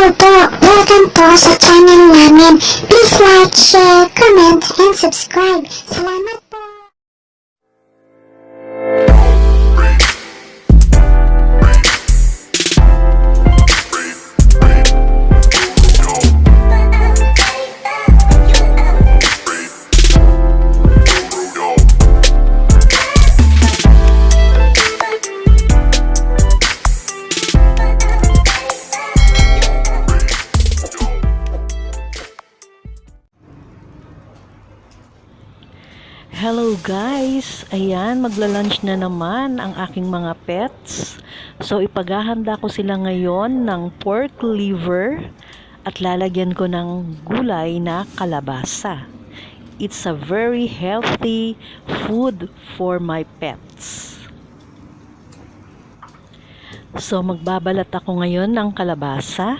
Hello po! Welcome po sa channel namin. Please like, share, comment, and subscribe. Salamat po! Hello guys! Ayan, magla-lunch na naman ang aking mga pets. So ipaghahanda ko sila ngayon ng pork liver at lalagyan ko ng gulay na kalabasa. It's a very healthy food for my pets. So magbabalat ako ngayon ng kalabasa.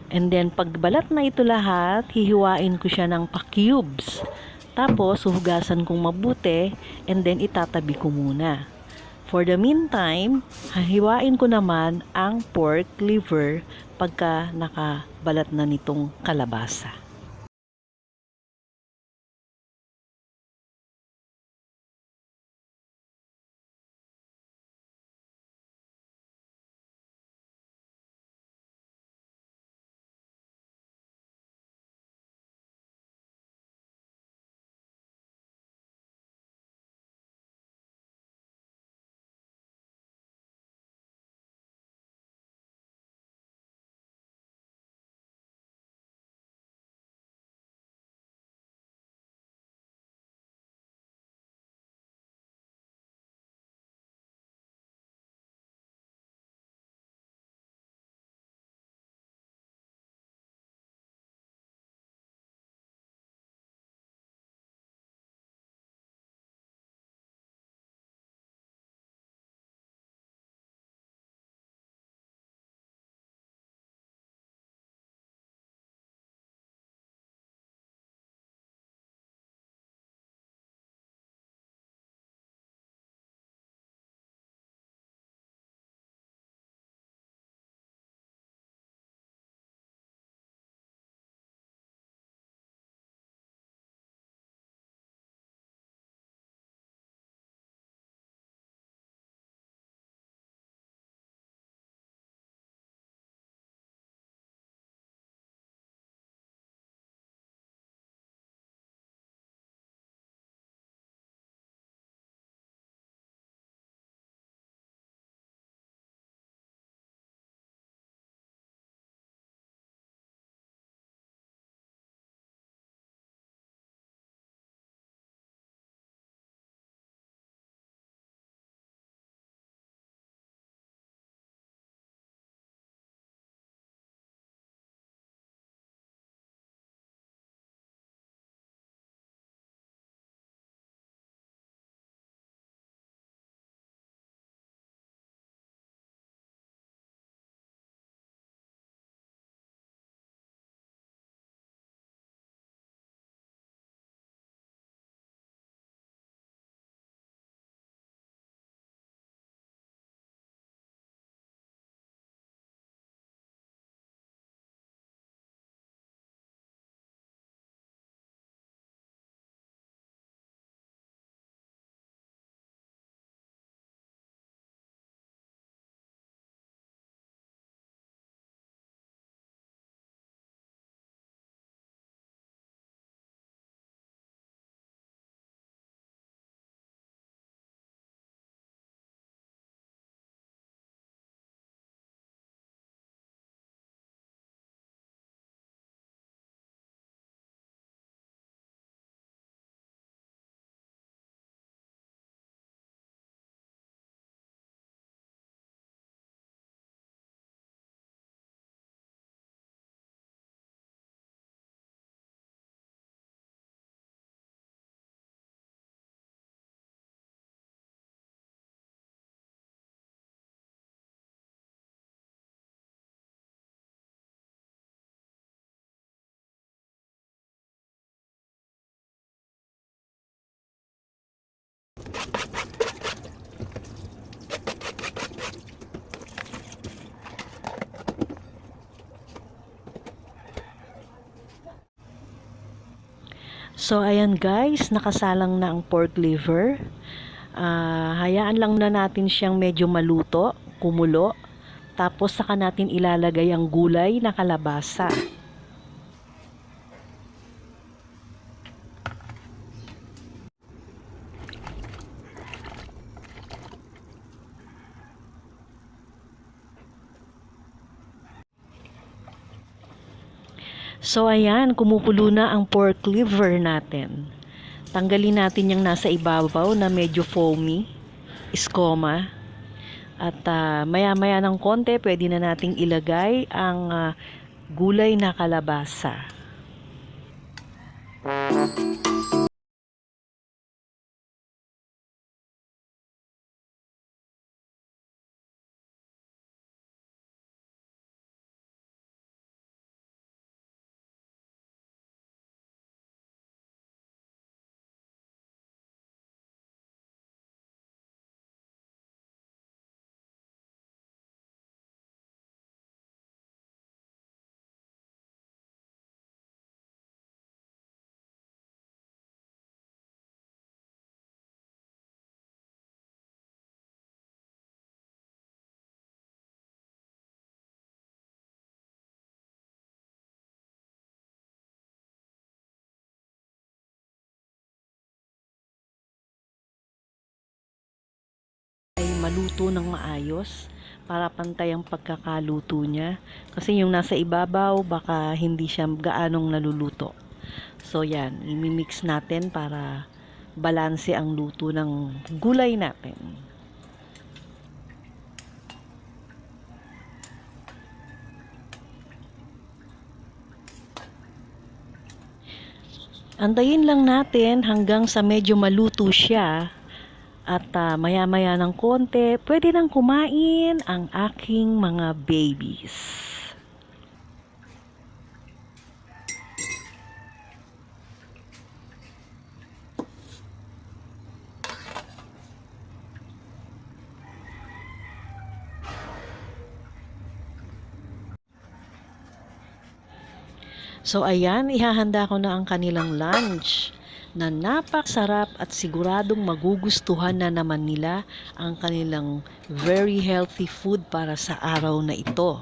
And then pagbalat na ito lahat, hihiwain ko siya ng pa-cubes. Tapos, huhugasan kong mabuti and then itatabi ko muna. For the meantime, hihiwain ko naman ang pork liver pagka nakabalat na nitong kalabasa. So, ayan guys, nakasalang na ang pork liver. Hayaan lang na natin siyang medyo maluto, kumulo. Tapos saka natin ilalagay ang gulay na kalabasa. So ayan, kumukulo na ang pork liver natin. Tanggalin natin yung nasa ibabaw na medyo foamy, iskoma. At maya-maya ng konti, pwede na nating ilagay ang gulay na kalabasa. Ay maluto ng maayos para pantay ang pagkakaluto niya. Kasi yung nasa ibabaw, baka hindi siya gaanong naluluto. So yan, imimix natin para balanse ang luto ng gulay natin. Antayin lang natin hanggang sa medyo maluto siya. At maya-maya ng konti, pwede nang kumain ang aking mga babies. So ayan, ihahanda ko na ang kanilang lunch na napakasarap at siguradong magugustuhan na naman nila ang kanilang very healthy food para sa araw na ito.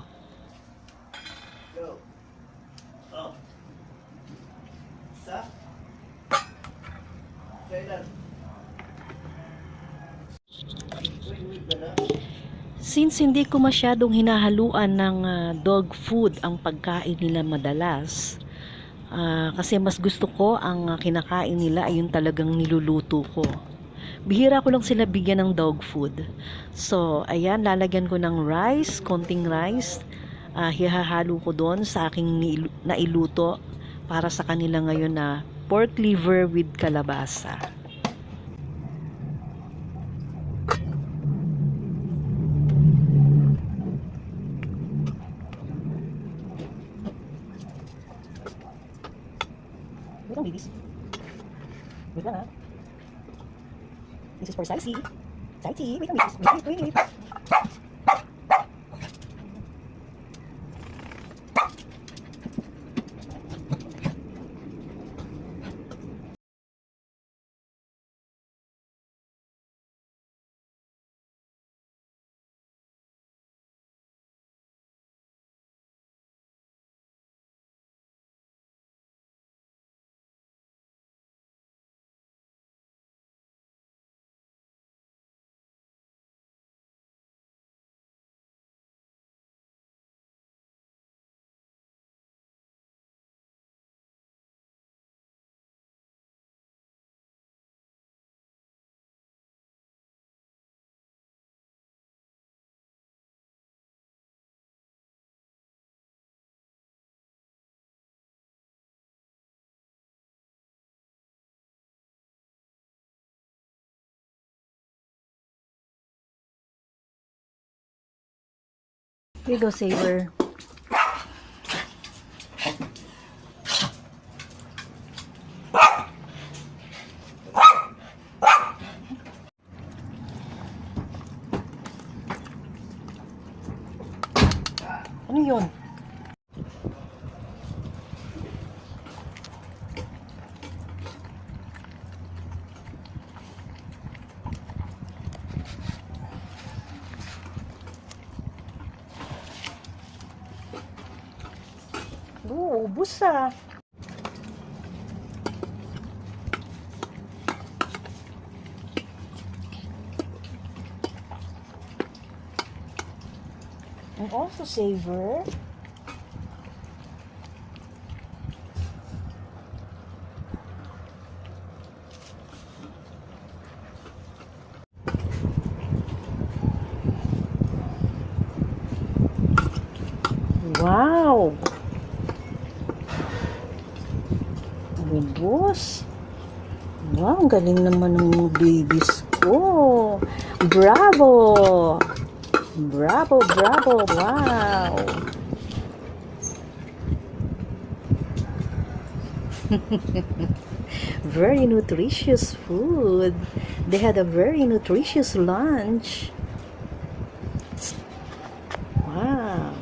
Since hindi ko masyadong hinahaluan ng dog food ang pagkain nila madalas, kasi mas gusto ko ang kinakain nila ay yung talagang niluluto ko. Bihira ko lang sila bigyan ng dog food. So, ayan, lalagyan ko ng rice, konting rice. Hihahalo ko doon sa aking nailuto para sa kanila ngayon na pork liver with kalabasa. Wait lang, babies. Wait lang, ha. This is for Saisi. Saisi, wait lang, babies. Wait. Here you go, Saber. Ano yun? Ubus ah. And also savor. Wow! Ubus. Wow, ang galing naman ng babies ko. Bravo! Bravo, bravo, wow! Very nutritious food. They had a very nutritious lunch. Wow.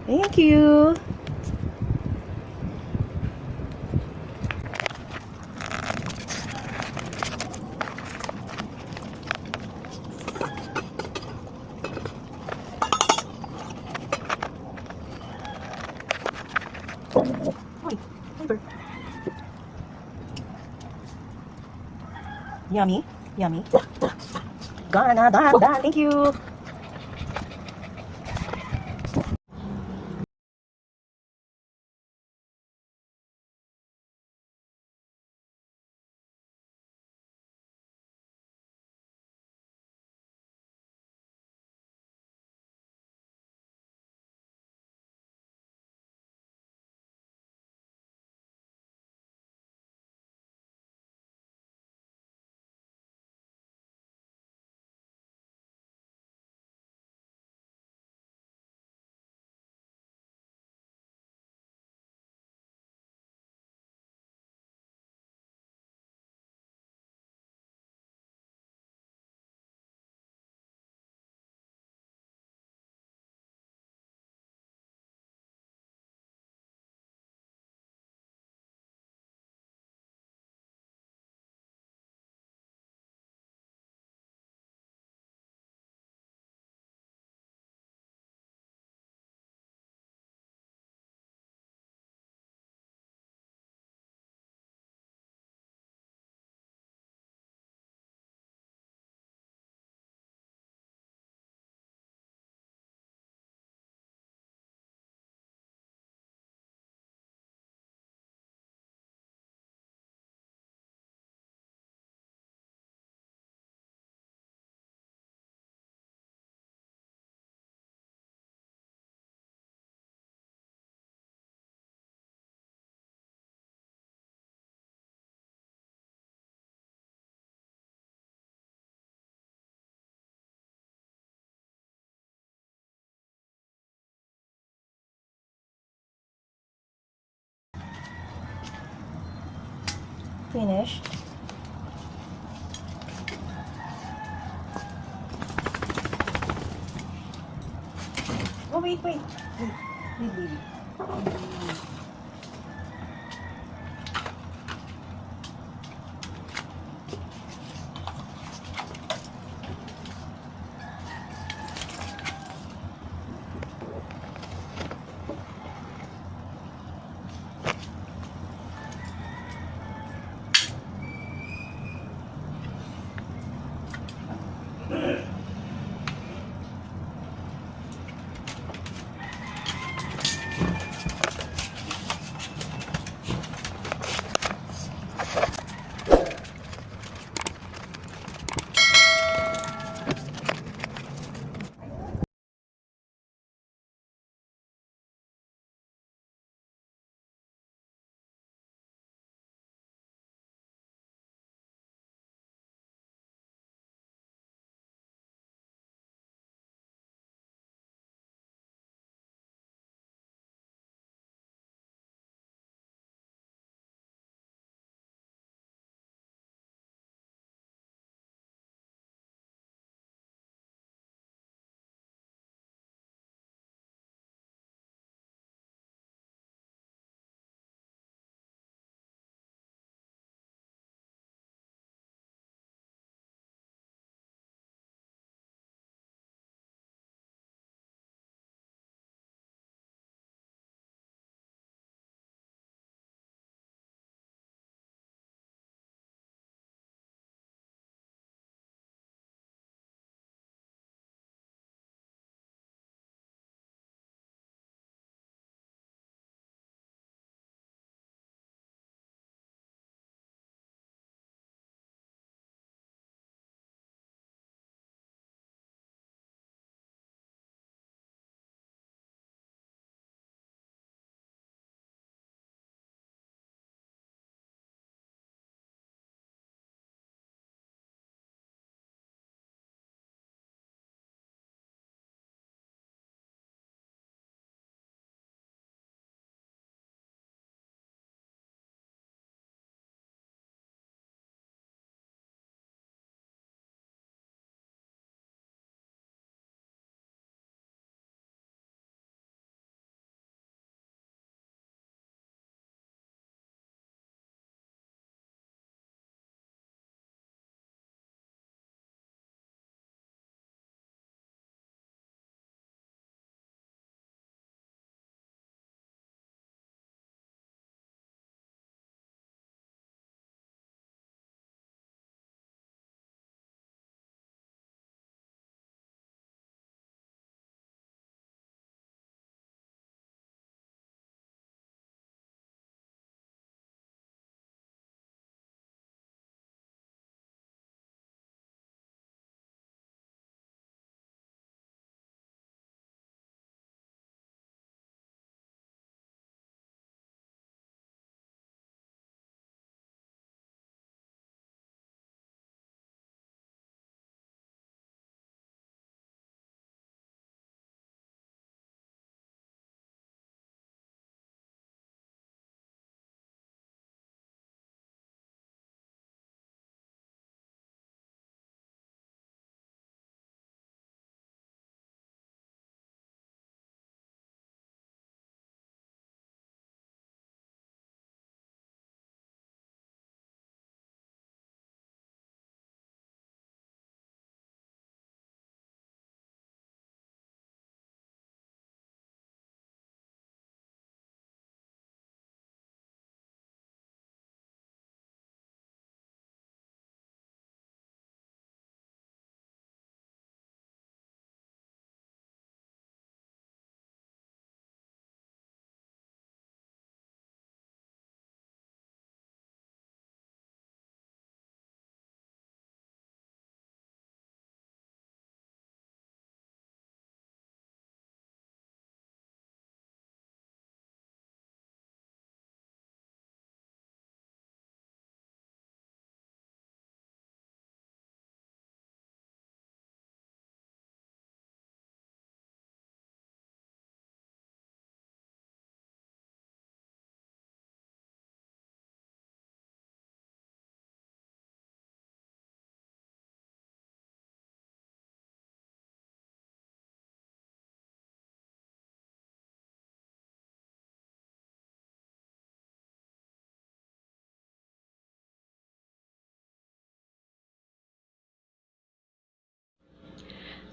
Thank you. Oy, fiber. Yummy, yummy. Gana, da, thank you. Finished. Oh, wait. Wait, baby.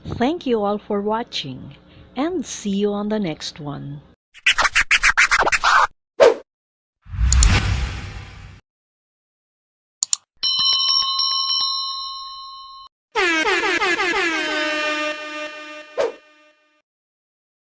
Thank you all for watching and see you on the next one.